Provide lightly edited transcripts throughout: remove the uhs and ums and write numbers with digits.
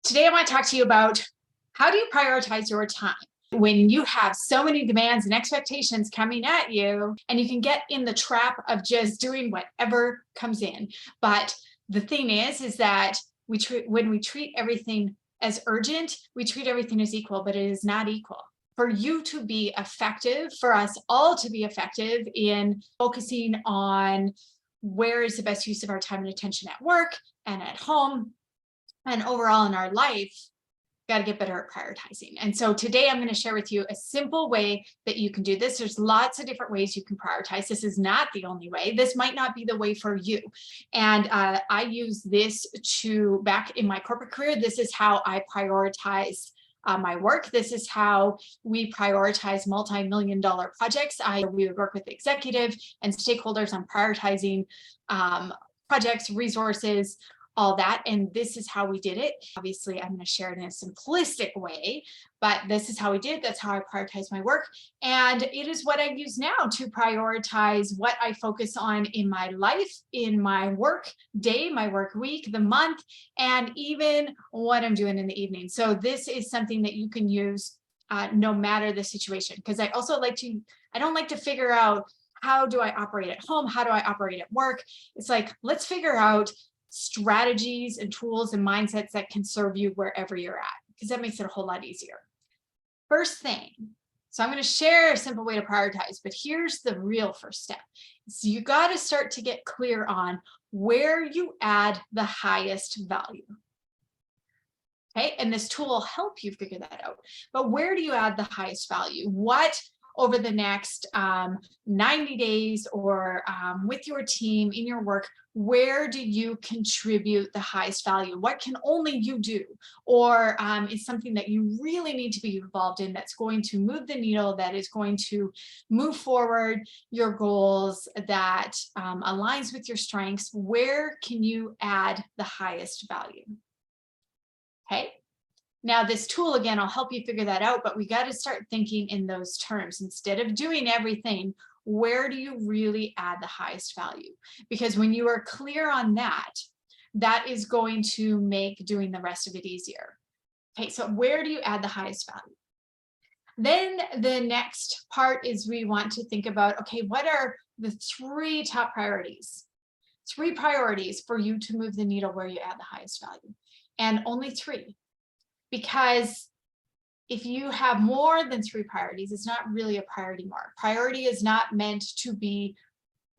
Today, I want to talk to you about how do you prioritize your time when you have so many demands and expectations coming at you, and you can get in the trap of just doing whatever comes in. But the thing is that when we treat everything as urgent, we treat everything as equal, but it is not equal. For you to be effective, for us all to be effective in focusing on where is the best use of our time and attention at work and at home and overall in our life, got to get better at prioritizing. And so today I'm going to share with you a simple way that you can do this. There's lots of different ways you can prioritize. This is not the only way. This might not be the way for you. And I use this back in my corporate career, this is how I prioritize my work. This is how we prioritize multi-million-dollar projects. We would work with executive and stakeholders on prioritizing projects, resources, all that. And this is how we did it. Obviously, I'm going to share it in a simplistic way, but this is how we did it. That's how I prioritize my work. And it is what I use now to prioritize what I focus on in my life, in my work day, my work week, the month, and even what I'm doing in the evening. So this is something that you can use no matter the situation. Because I don't like to figure out how do I operate at home? How do I operate at work? It's like, let's figure out strategies and tools and mindsets that can serve you wherever you're at, because that makes it a whole lot easier. First thing, so I'm going to share a simple way to prioritize, but here's the real first step. So you got to start to get clear on where you add the highest value. Okay, and this tool will help you figure that out. But where do you add the highest value? What over the next 90 days or with your team in your work, where do you contribute the highest value? What can only you do? Or is something that you really need to be involved in that's going to move the needle, that is going to move forward your goals, that aligns with your strengths? Where can you add the highest value? Okay. Now, this tool, again, will help you figure that out, but we got to start thinking in those terms. Instead of doing everything, where do you really add the highest value? Because when you are clear on that, that is going to make doing the rest of it easier. Okay, so where do you add the highest value? Then the next part is we want to think about, okay, what are the 3 top priorities? 3 priorities for you to move the needle where you add the highest value, and only 3. Because if you have more than 3 priorities, it's not really a priority mark. Priority is not meant to be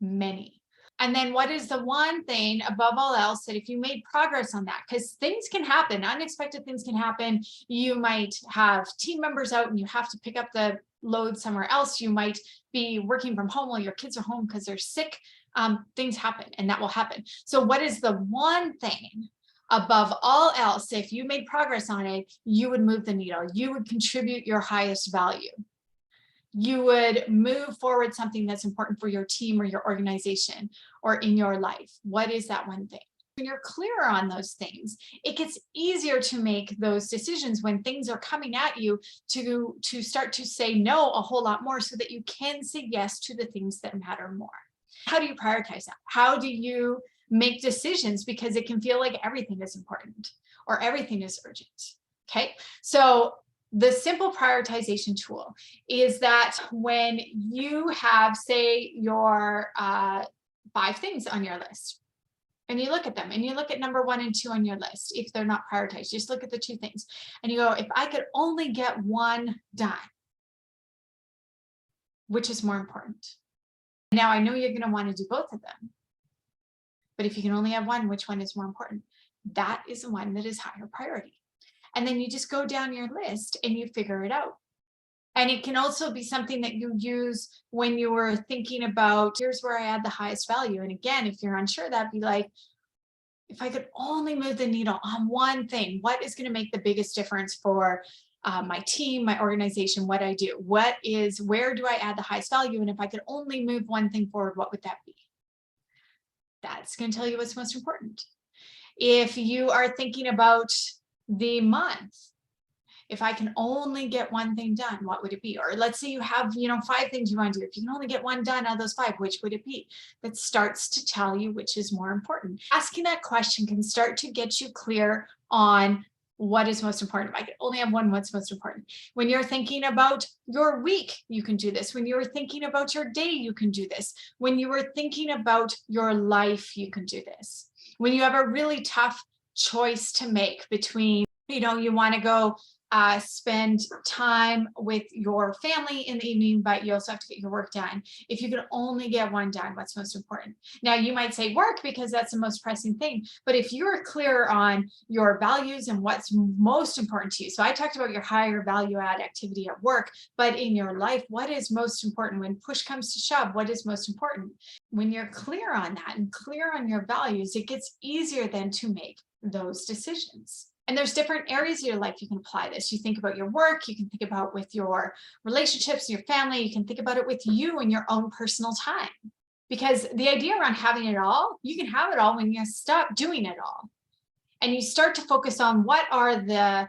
many. And then what is the one thing above all else that if you made progress on that, because things can happen, unexpected things can happen. You might have team members out and you have to pick up the load somewhere else. You might be working from home while your kids are home because they're sick. Things happen, and that will happen. So what is the one thing above all else, if you made progress on it, you would move the needle, you would contribute your highest value, you would move forward something that's important for your team or your organization or in your life? What is that one thing? When you're clear on those things, it gets easier to make those decisions when things are coming at you, to start to say no a whole lot more, so that you can say yes to the things that matter more. How do you prioritize that? How do you make decisions? Because it can feel like everything is important or everything is urgent. Okay, so the simple prioritization tool is that when you have, say, your 5 things on your list, and you look at them and you look at number 1 and 2 on your list, if they're not prioritized, just look at the 2 things and you go, if I could only get 1 done, which is more important? Now, I know you're going to want to do both of them, but if you can only have 1, which one is more important? That is the one that is higher priority. And then you just go down your list and you figure it out. And it can also be something that you use when you were thinking about, here's where I add the highest value. And again, if you're unsure, that'd be like, if I could only move the needle on one thing, what is going to make the biggest difference for my team, my organization, what I do? Where do I add the highest value? And if I could only move one thing forward, what would that be? That's going to tell you what's most important. If you are thinking about the month, if I can only get 1 thing done, what would it be? Or let's say you have, 5 things you want to do. If you can only get 1 done out of those 5, which would it be? That starts to tell you which is more important. Asking that question can start to get you clear on what is most important. If I could only have one, what's most important? When you're thinking about your week, you can do this. When you're thinking about your day, you can do this. When you are thinking about your life, you can do this. When you have a really tough choice to make between, you want to go spend time with your family in the evening, but you also have to get your work done. If you could only get one done, what's most important? Now, you might say work because that's the most pressing thing, but if you're clear on your values and what's most important to you, so I talked about your higher value add activity at work, but in your life, what is most important? When push comes to shove, what is most important? When you're clear on that and clear on your values, it gets easier then to make those decisions. And there's different areas of your life you can apply this. You think about your work, you can think about with your relationships, your family, you can think about it with you and your own personal time. Because the idea around having it all, you can have it all when you stop doing it all. And you start to focus on what are the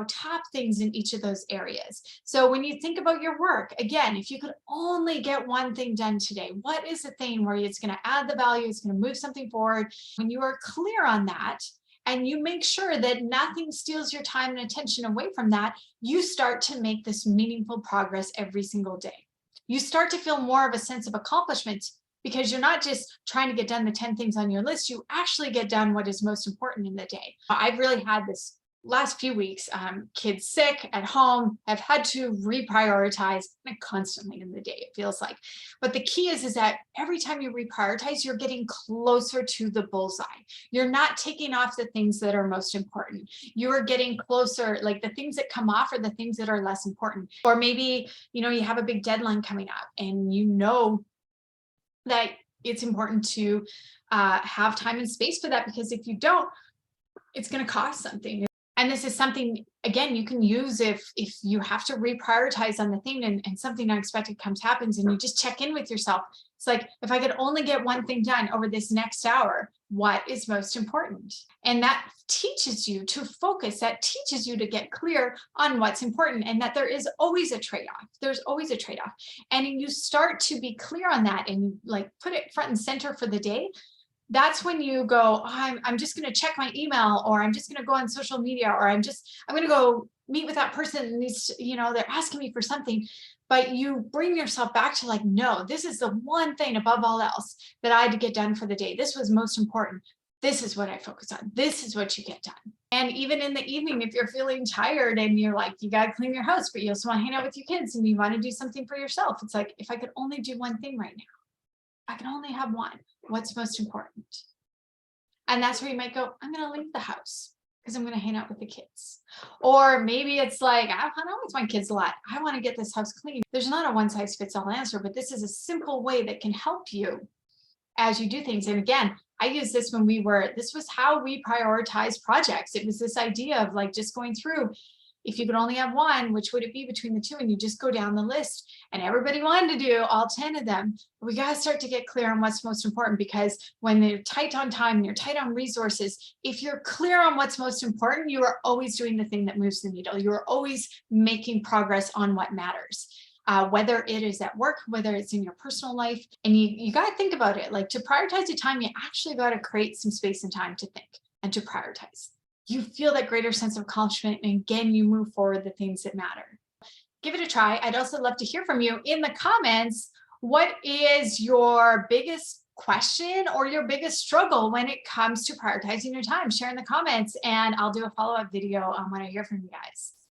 top things in each of those areas. So when you think about your work, again, if you could only get one thing done today, what is the thing where it's going to add the value, it's going to move something forward? When you are clear on that, and you make sure that nothing steals your time and attention away from that, you start to make this meaningful progress every single day. You start to feel more of a sense of accomplishment because you're not just trying to get done the 10 things on your list, you actually get done what is most important in the day. I've really had this last few weeks, kids sick at home, have had to reprioritize constantly in the day, it feels like. But the key is that every time you reprioritize, you're getting closer to the bullseye. You're not taking off the things that are most important. You are getting closer, like the things that come off are the things that are less important. Or maybe, you have a big deadline coming up and that it's important to have time and space for that, because if you don't, it's going to cost something. And this is something, again, you can use if you have to reprioritize on the thing and something unexpected happens and you just check in with yourself. It's like, if I could only get one thing done over this next hour, what is most important? And that teaches you to focus, that teaches you to get clear on what's important, and that there is always a trade-off. There's always a trade-off. And you start to be clear on that and you put it front and center for the day. That's when you go, I'm just going to check my email, or I'm just going to go on social media, or I'm going to go meet with that person and they're asking me for something. But you bring yourself back to no, this is the one thing above all else that I had to get done for the day. This was most important. This is what I focus on. This is what you get done. And even in the evening, if you're feeling tired and you're you got to clean your house, but you also want to hang out with your kids and you want to do something for yourself, it's like, if I could only do one thing right now, I can only have one. What's most important? And that's where you might go, I'm going to leave the house because I'm going to hang out with the kids. Or maybe it's I don't always want kids a lot. I want to get this house clean. There's not a one size fits all answer, but this is a simple way that can help you as you do things. And again, I use this this was how we prioritize projects. It was this idea of just going through, if you could only have one, which would it be between the two? And you just go down the list, and everybody wanted to do all 10 of them. But we got to start to get clear on what's most important, because when you're tight on time and you're tight on resources, if you're clear on what's most important, you are always doing the thing that moves the needle. You are always making progress on what matters. Whether it is at work, whether it's in your personal life. And you got to think about it. To prioritize your time, you actually got to create some space and time to think and to prioritize. You feel that greater sense of accomplishment, and again, you move forward the things that matter. Give it a try. I'd also love to hear from you in the comments. What is your biggest question or your biggest struggle when it comes to prioritizing your time? Share in the comments, and I'll do a follow-up video when I hear from you guys.